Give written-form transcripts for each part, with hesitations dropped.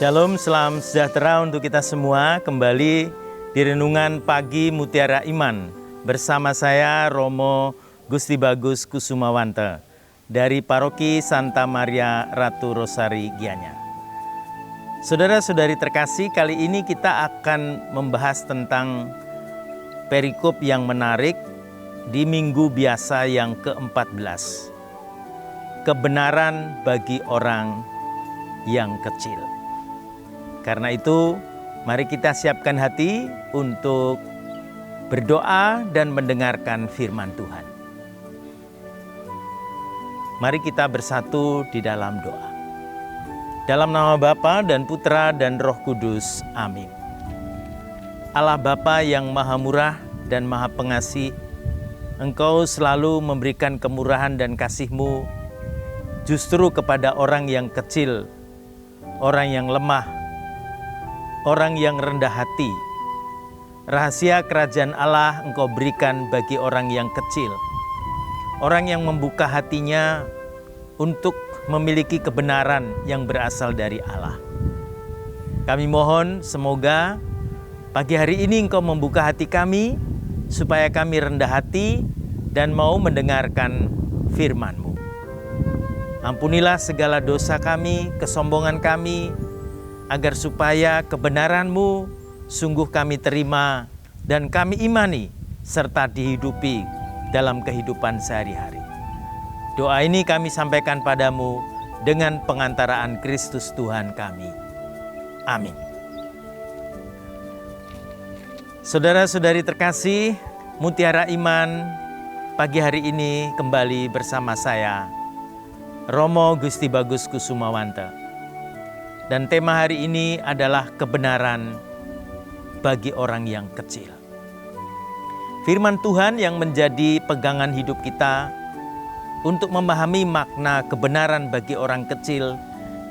Shalom, salam sejahtera untuk kita semua. Kembali di Renungan Pagi Mutiara Iman bersama saya Romo Gusti Bagus Kusumawante dari Paroki Santa Maria Ratu Rosari Gianyar. Saudara-saudari terkasih, kali ini kita akan membahas tentang perikop yang menarik di minggu biasa yang ke-14. Kebenaran bagi orang yang kecil. Karena itu, mari kita siapkan hati untuk berdoa dan mendengarkan firman Tuhan. Mari kita bersatu di dalam doa. Dalam nama Bapa dan Putra dan Roh Kudus. Amin. Allah Bapa yang Maha Murah dan Maha Pengasih, Engkau selalu memberikan kemurahan dan kasih-Mu justru kepada orang yang kecil, orang yang lemah, orang yang rendah hati. Rahasia kerajaan Allah Engkau berikan bagi orang yang kecil, orang yang membuka hatinya untuk memiliki kebenaran yang berasal dari Allah. Kami mohon semoga pagi hari ini Engkau membuka hati kami, supaya kami rendah hati dan mau mendengarkan firman-Mu. Ampunilah segala dosa kami, kesombongan kami, agar supaya kebenaran-Mu sungguh kami terima dan kami imani serta dihidupi dalam kehidupan sehari-hari. Doa ini kami sampaikan padamu dengan pengantaraan Kristus Tuhan kami. Amin. Saudara-saudari terkasih, Mutiara Iman pagi hari ini kembali bersama saya, Romo Gusti Bagus Kusumawante. Dan tema hari ini adalah kebenaran bagi orang yang kecil. Firman Tuhan yang menjadi pegangan hidup kita untuk memahami makna kebenaran bagi orang kecil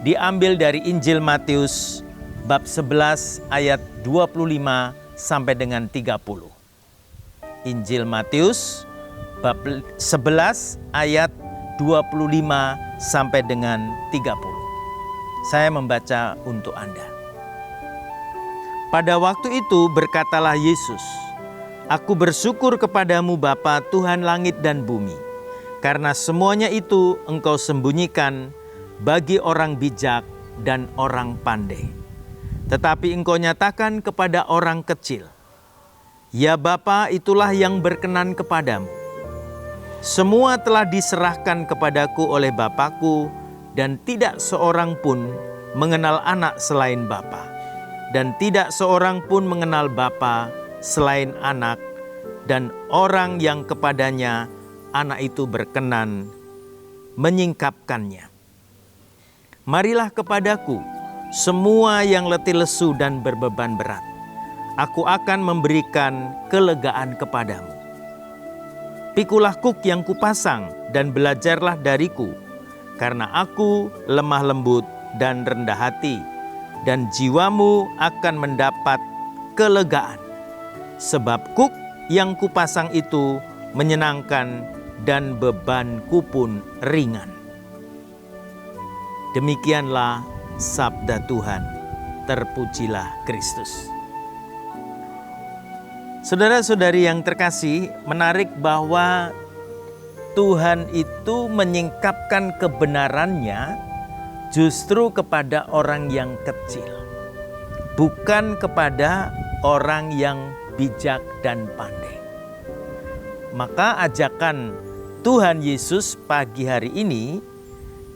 diambil dari Injil Matius bab 11 ayat 25 sampai dengan 30. Injil Matius bab 11 ayat 25 sampai dengan 30. Saya membaca untuk Anda. Pada waktu itu berkatalah Yesus, "Aku bersyukur kepadamu Bapa Tuhan langit dan bumi, karena semuanya itu Engkau sembunyikan bagi orang bijak dan orang pandai, tetapi Engkau nyatakan kepada orang kecil. Ya Bapa, itulah yang berkenan kepadamu. Semua telah diserahkan kepadaku oleh Bapakku, dan tidak seorang pun mengenal anak selain Bapa, dan tidak seorang pun mengenal Bapa selain anak, dan orang yang kepadanya anak itu berkenan menyingkapkannya. Marilah kepadaku, semua yang letih lesu dan berbeban berat. Aku akan memberikan kelegaan kepadamu. Pikulah kuk yang kupasang dan belajarlah dariku, karena aku lemah lembut dan rendah hati, dan jiwamu akan mendapat kelegaan. Sebab kuk yang kupasang itu menyenangkan dan bebanku pun ringan." Demikianlah sabda Tuhan. Terpujilah Kristus. Saudara-saudari yang terkasih, menarik bahwa Tuhan itu menyingkapkan kebenarannya justru kepada orang yang kecil, bukan kepada orang yang bijak dan pandai. Maka ajakan Tuhan Yesus pagi hari ini,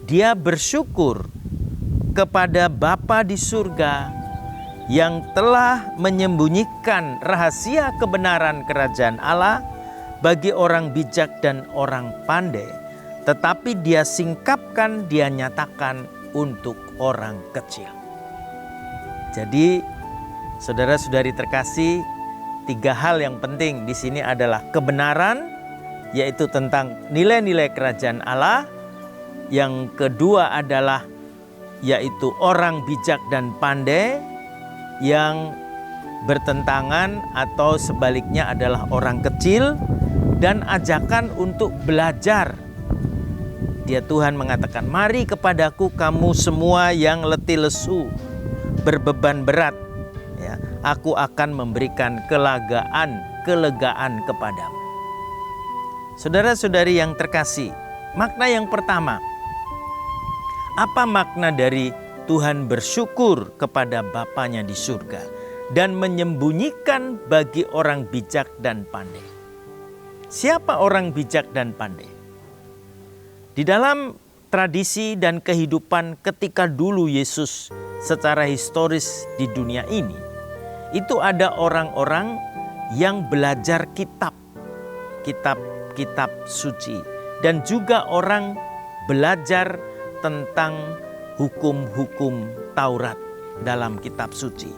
Dia bersyukur kepada Bapa di surga yang telah menyembunyikan rahasia kebenaran kerajaan Allah bagi orang bijak dan orang pandai, tetapi Dia singkapkan, Dia nyatakan untuk orang kecil. Jadi, saudara-saudari terkasih, 3 hal yang penting di sini adalah kebenaran, yaitu tentang nilai-nilai kerajaan Allah. Yang kedua adalah yaitu orang bijak dan pandai, yang bertentangan atau sebaliknya adalah orang kecil, dan ajakan untuk belajar. Dia Tuhan mengatakan, "Mari kepadaku kamu semua yang letih lesu, berbeban berat, ya, aku akan memberikan kelegaan kepadamu. Saudara-saudari yang terkasih, makna yang pertama, apa makna dari Tuhan bersyukur kepada Bapanya di surga dan menyembunyikan bagi orang bijak dan pandai? Siapa orang bijak dan pandai? Di dalam tradisi dan kehidupan ketika dulu Yesus secara historis di dunia ini, itu ada orang-orang yang belajar kitab suci, dan juga orang belajar tentang hukum-hukum Taurat dalam kitab suci.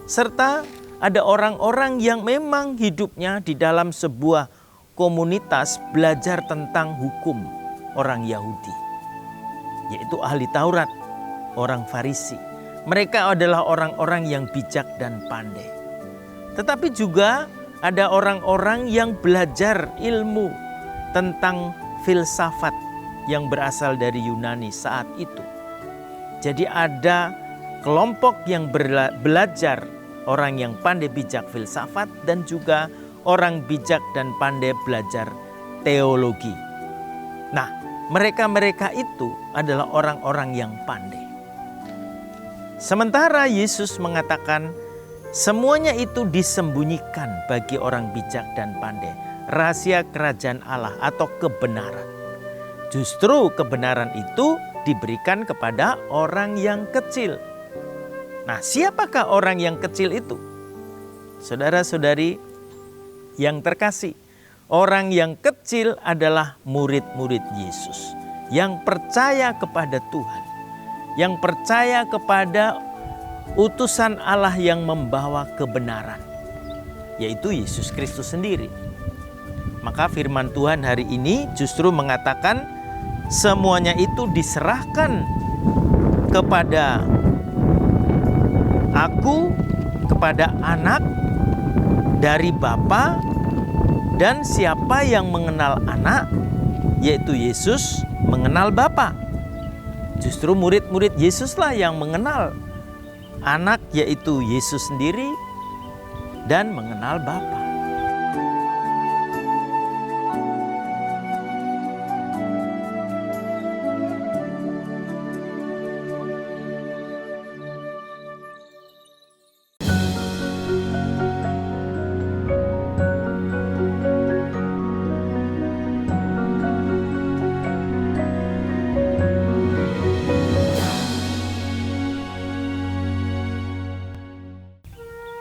Serta ada orang-orang yang memang hidupnya di dalam sebuah komunitas belajar tentang hukum orang Yahudi, yaitu ahli Taurat, orang Farisi. Mereka adalah orang-orang yang bijak dan pandai. Tetapi juga ada orang-orang yang belajar ilmu tentang filsafat yang berasal dari Yunani saat itu. Jadi ada kelompok yang belajar, orang yang pandai bijak filsafat, dan juga orang bijak dan pandai belajar teologi. Nah, mereka-mereka itu adalah orang-orang yang pandai. Sementara Yesus mengatakan semuanya itu disembunyikan bagi orang bijak dan pandai. Rahasia kerajaan Allah atau kebenaran. Justru kebenaran itu diberikan kepada orang yang kecil. Nah, siapakah orang yang kecil itu? Saudara-saudari yang terkasih, orang yang kecil adalah murid-murid Yesus yang percaya kepada Tuhan, yang percaya kepada utusan Allah yang membawa kebenaran, yaitu Yesus Kristus sendiri. Maka firman Tuhan hari ini justru mengatakan semuanya itu diserahkan kepada aku, kepada anak dari Bapa, dan siapa yang mengenal anak, yaitu Yesus, mengenal Bapa. Justru murid-murid Yesuslah yang mengenal anak, yaitu Yesus sendiri, dan mengenal Bapa.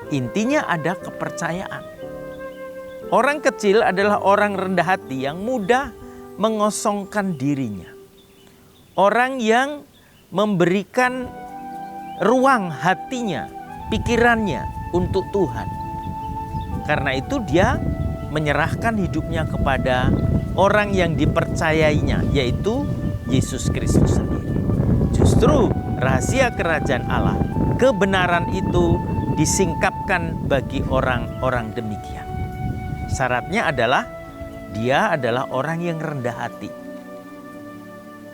Intinya ada kepercayaan. Orang kecil adalah orang rendah hati yang mudah mengosongkan dirinya. Orang yang memberikan ruang hatinya, pikirannya untuk Tuhan. Karena itu dia menyerahkan hidupnya kepada orang yang dipercayainya, yaitu Yesus Kristus sendiri. Justru rahasia kerajaan Allah, kebenaran itu disingkapkan bagi orang-orang demikian. Syaratnya adalah dia adalah orang yang rendah hati.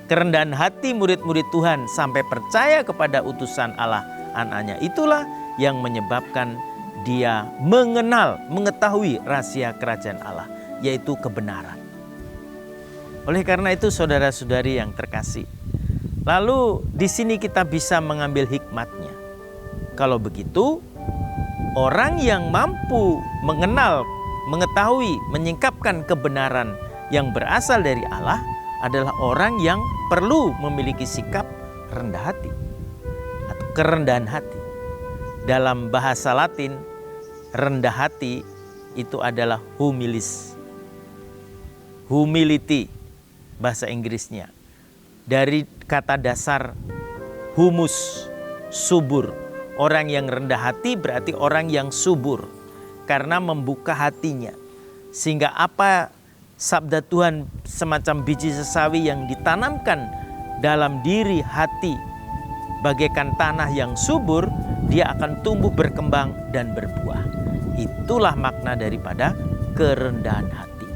Kerendahan hati murid-murid Tuhan sampai percaya kepada utusan Allah anaknya, itulah yang menyebabkan dia mengetahui rahasia kerajaan Allah, yaitu kebenaran. Oleh karena itu saudara-saudari yang terkasih, lalu di sini kita bisa mengambil hikmatnya. Kalau begitu, orang yang mampu mengetahui, menyingkapkan kebenaran yang berasal dari Allah adalah orang yang perlu memiliki sikap rendah hati atau kerendahan hati. Dalam bahasa Latin, rendah hati itu adalah humilis. Humility bahasa Inggrisnya. Dari kata dasar humus, subur. Orang yang rendah hati berarti orang yang subur karena membuka hatinya. Sehingga apa sabda Tuhan semacam biji sesawi yang ditanamkan dalam diri hati bagaikan tanah yang subur, dia akan tumbuh berkembang dan berbuah. Itulah makna daripada kerendahan hati.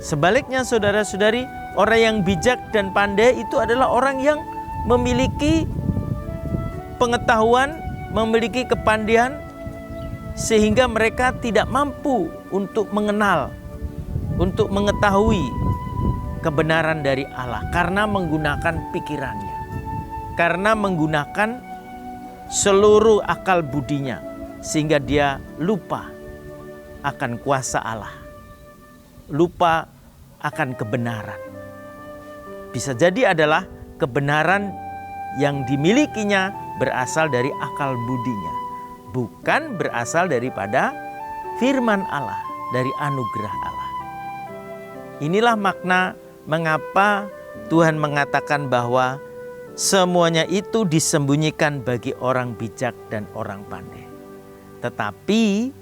Sebaliknya saudara-saudari, orang yang bijak dan pandai itu adalah orang yang memiliki pengetahuan, memiliki kepandaian, sehingga mereka tidak mampu untuk mengenal, untuk mengetahui kebenaran dari Allah karena menggunakan pikirannya, karena menggunakan seluruh akal budinya, sehingga dia lupa akan kuasa Allah, lupa akan kebenaran. Bisa jadi adalah kebenaran yang dimilikinya berasal dari akal budinya, bukan berasal daripada firman Allah, dari anugerah Allah. Inilah makna mengapa Tuhan mengatakan bahwa semuanya itu disembunyikan bagi orang bijak dan orang pandai, tetapi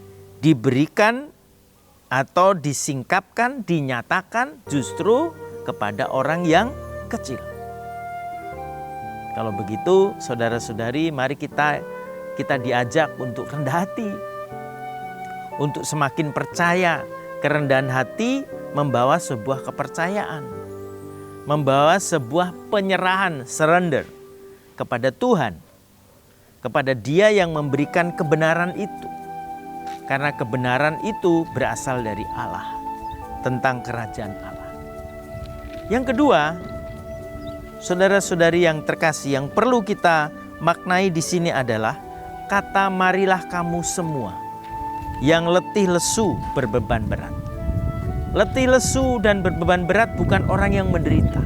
diberikan atau disingkapkan, dinyatakan justru kepada orang yang kecil. Kalau begitu, saudara-saudari, mari kita diajak untuk rendah hati, untuk semakin percaya. Kerendahan hati membawa sebuah kepercayaan, membawa sebuah penyerahan, surrender kepada Tuhan, kepada Dia yang memberikan kebenaran itu. Karena kebenaran itu berasal dari Allah, tentang kerajaan Allah. Yang kedua, saudara-saudari yang terkasih, yang perlu kita maknai di sini adalah kata marilah kamu semua yang letih lesu berbeban berat. Letih lesu dan berbeban berat bukan orang yang menderita.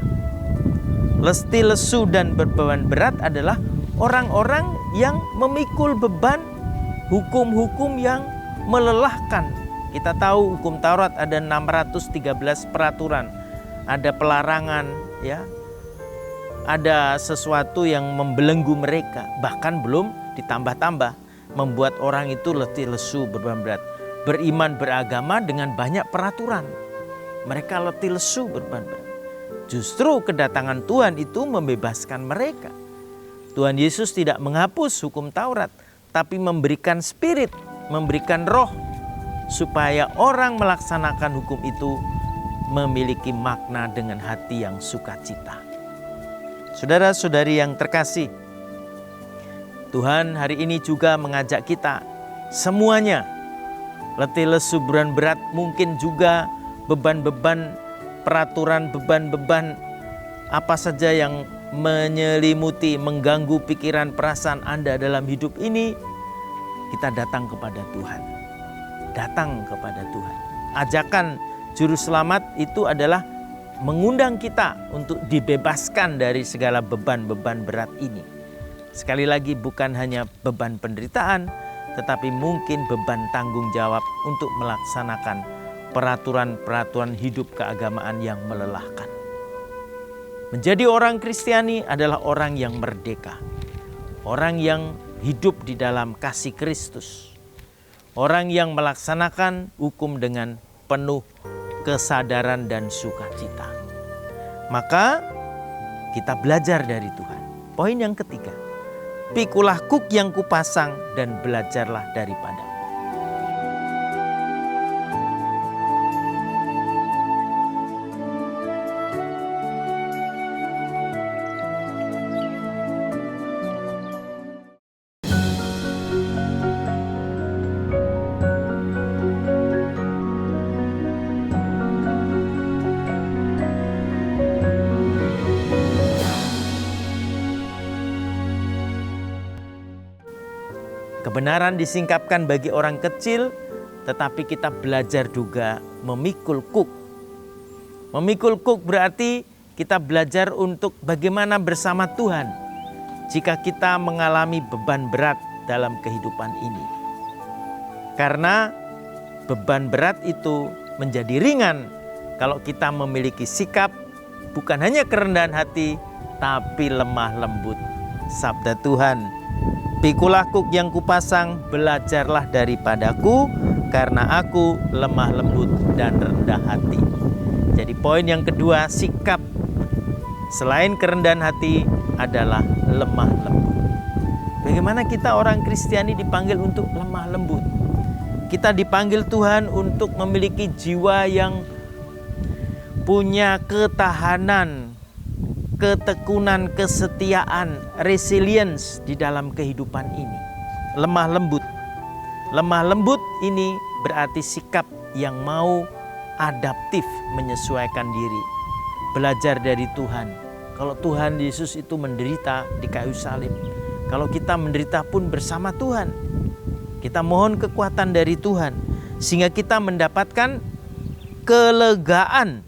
Letih lesu dan berbeban berat adalah orang-orang yang memikul beban hukum-hukum yang melelahkan. Kita tahu hukum Taurat ada 613 peraturan, ada pelarangan, ya. Ada sesuatu yang membelenggu mereka, bahkan belum ditambah-tambah, membuat orang itu letih lesu berbeban berat. Beriman beragama dengan banyak peraturan, mereka letih lesu berbeban berat. Justru kedatangan Tuhan itu membebaskan mereka. Tuhan Yesus tidak menghapus hukum Taurat, tapi memberikan spirit, memberikan roh, supaya orang melaksanakan hukum itu memiliki makna dengan hati yang sukacita. Saudara-saudari yang terkasih, Tuhan hari ini juga mengajak kita semuanya. Letih lesu beban berat, mungkin juga beban-beban peraturan, beban-beban apa saja yang menyelimuti, mengganggu pikiran perasaan Anda dalam hidup ini. Kita datang kepada Tuhan. Datang kepada Tuhan. Ajakan Juru Selamat itu adalah mengundang kita untuk dibebaskan dari segala beban-beban berat ini. Sekali lagi, bukan hanya beban penderitaan, tetapi mungkin beban tanggung jawab untuk melaksanakan peraturan-peraturan hidup keagamaan yang melelahkan. Menjadi orang Kristiani adalah orang yang merdeka, orang yang hidup di dalam kasih Kristus, orang yang melaksanakan hukum dengan penuh kesadaran dan sukacita. Maka kita belajar dari Tuhan. Poin yang ketiga, pikulah kuk yang kupasang dan belajarlah daripada. Kebenaran disingkapkan bagi orang kecil, tetapi kita belajar juga memikul kuk. Memikul kuk berarti kita belajar untuk bagaimana bersama Tuhan jika kita mengalami beban berat dalam kehidupan ini. Karena beban berat itu menjadi ringan kalau kita memiliki sikap bukan hanya kerendahan hati, tapi lemah lembut. Sabda Tuhan, pikulah kuk yang kupasang, belajarlah daripadaku, karena aku lemah lembut dan rendah hati. Jadi poin yang kedua, sikap selain kerendahan hati adalah lemah lembut. Bagaimana kita orang Kristiani dipanggil untuk lemah lembut? Kita dipanggil Tuhan untuk memiliki jiwa yang punya ketahanan ketekunan, kesetiaan, resilience di dalam kehidupan ini. Lemah lembut. Lemah lembut ini berarti sikap yang mau adaptif, menyesuaikan diri. Belajar dari Tuhan. Kalau Tuhan Yesus itu menderita di kayu salib, kalau kita menderita pun bersama Tuhan. Kita mohon kekuatan dari Tuhan sehingga kita mendapatkan kelegaan.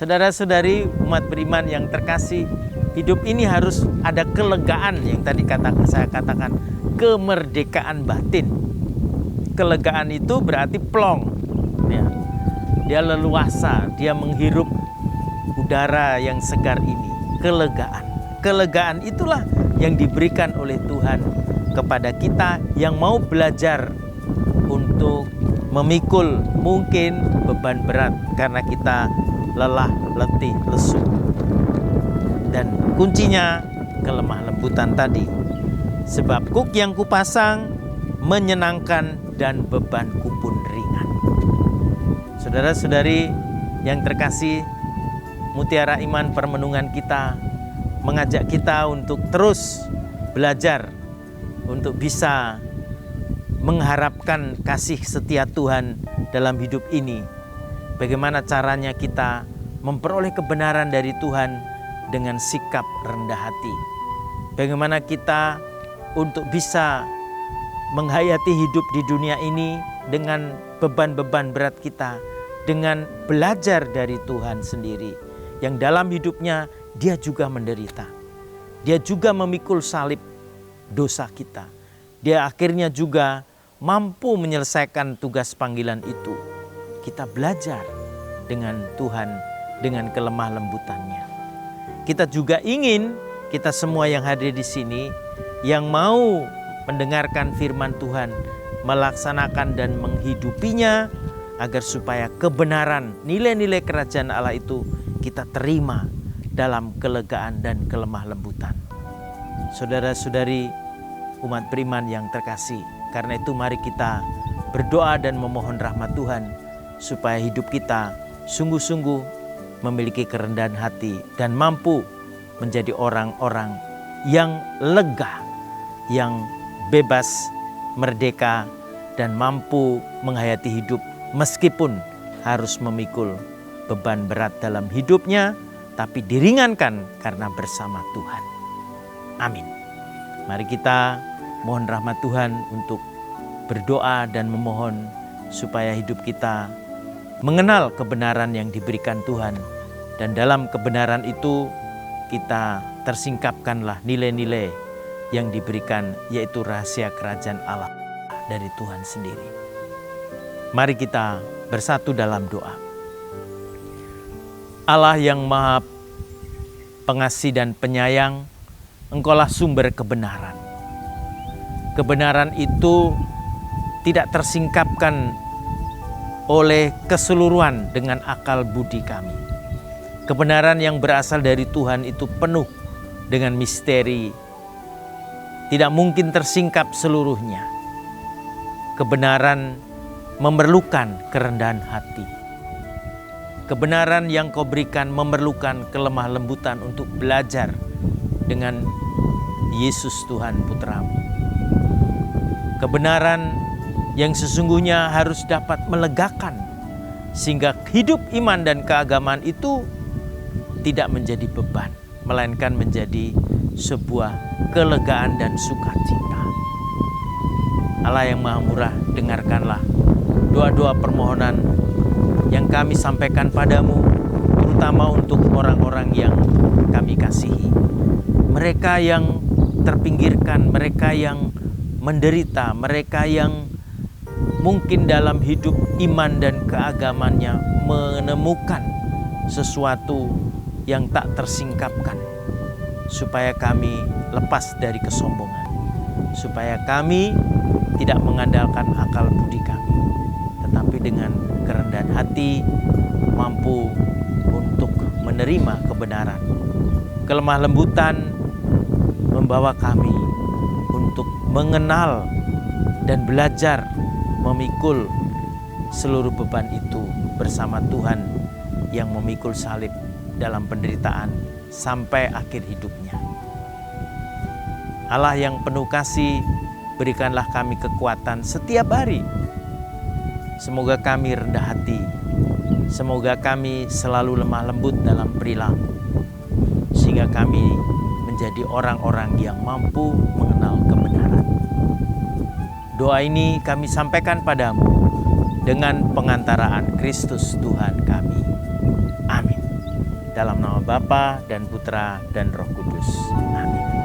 Saudara-saudari umat beriman yang terkasih, hidup ini harus ada kelegaan yang tadi saya katakan, kemerdekaan batin. Kelegaan itu berarti plong. Ya. Dia leluasa, dia menghirup udara yang segar ini. Kelegaan. Kelegaan itulah yang diberikan oleh Tuhan kepada kita yang mau belajar untuk memikul mungkin beban berat karena kita lelah, letih, lesu. Dan kuncinya kelemah lembutan tadi. Sebab kuk yang kupasang menyenangkan dan bebanku pun ringan. Saudara-saudari yang terkasih, Mutiara Iman Permenungan kita mengajak kita untuk terus belajar untuk bisa mengharapkan kasih setia Tuhan dalam hidup ini. Bagaimana caranya kita memperoleh kebenaran dari Tuhan dengan sikap rendah hati. Bagaimana kita untuk bisa menghayati hidup di dunia ini dengan beban-beban berat kita, dengan belajar dari Tuhan sendiri, yang dalam hidupnya dia juga menderita. Dia juga memikul salib dosa kita. Dia akhirnya juga mampu menyelesaikan tugas panggilan itu. Kita belajar dengan Tuhan, dengan kelemah lembutannya. Kita juga ingin, kita semua yang hadir di sini, yang mau mendengarkan firman Tuhan, melaksanakan dan menghidupinya, agar supaya kebenaran, nilai-nilai kerajaan Allah itu kita terima dalam kelegaan dan kelemah lembutan. Saudara-saudari umat beriman yang terkasih, karena itu mari kita berdoa dan memohon rahmat Tuhan supaya hidup kita sungguh-sungguh memiliki kerendahan hati dan mampu menjadi orang-orang yang lega, yang bebas, merdeka, dan mampu menghayati hidup meskipun harus memikul beban berat dalam hidupnya, tapi diringankan karena bersama Tuhan. Amin. Mari kita mohon rahmat Tuhan untuk berdoa dan memohon supaya hidup kita mengenal kebenaran yang diberikan Tuhan. Dan dalam kebenaran itu kita tersingkapkanlah nilai-nilai yang diberikan, yaitu rahasia kerajaan Allah dari Tuhan sendiri. Mari kita bersatu dalam doa. Allah yang Maha Pengasih dan Penyayang, Engkaulah sumber kebenaran. Kebenaran itu tidak tersingkapkan oleh keseluruhan dengan akal budi kami. Kebenaran yang berasal dari Tuhan itu penuh dengan misteri, tidak mungkin tersingkap seluruhnya. Kebenaran memerlukan kerendahan hati. Kebenaran yang Kau berikan memerlukan kelemah lembutan untuk belajar dengan Yesus Tuhan Putra-Mu. Kebenaran yang sesungguhnya harus dapat melegakan, sehingga hidup iman dan keagamaan itu tidak menjadi beban, melainkan menjadi sebuah kelegaan dan sukacita. Allah yang Maha Murah, dengarkanlah doa-doa permohonan yang kami sampaikan padamu, terutama untuk orang-orang yang kami kasihi. Mereka yang terpinggirkan, mereka yang menderita, mereka yang mungkin dalam hidup iman dan keagamannya menemukan sesuatu yang tak tersingkapkan, supaya kami lepas dari kesombongan, supaya kami tidak mengandalkan akal budi kami, tetapi dengan kerendahan hati mampu untuk menerima kebenaran. Kelemah lembutan membawa kami untuk mengenal dan belajar memikul seluruh beban itu bersama Tuhan yang memikul salib dalam penderitaan sampai akhir hidupnya. Allah yang penuh kasih, berikanlah kami kekuatan setiap hari. Semoga kami rendah hati, semoga kami selalu lemah lembut dalam perilaku, sehingga kami menjadi orang-orang yang mampu mengenal kebenaran. Doa ini kami sampaikan padamu dengan pengantaraan Kristus Tuhan kami. Amin. Dalam nama Bapa dan Putra dan Roh Kudus. Amin.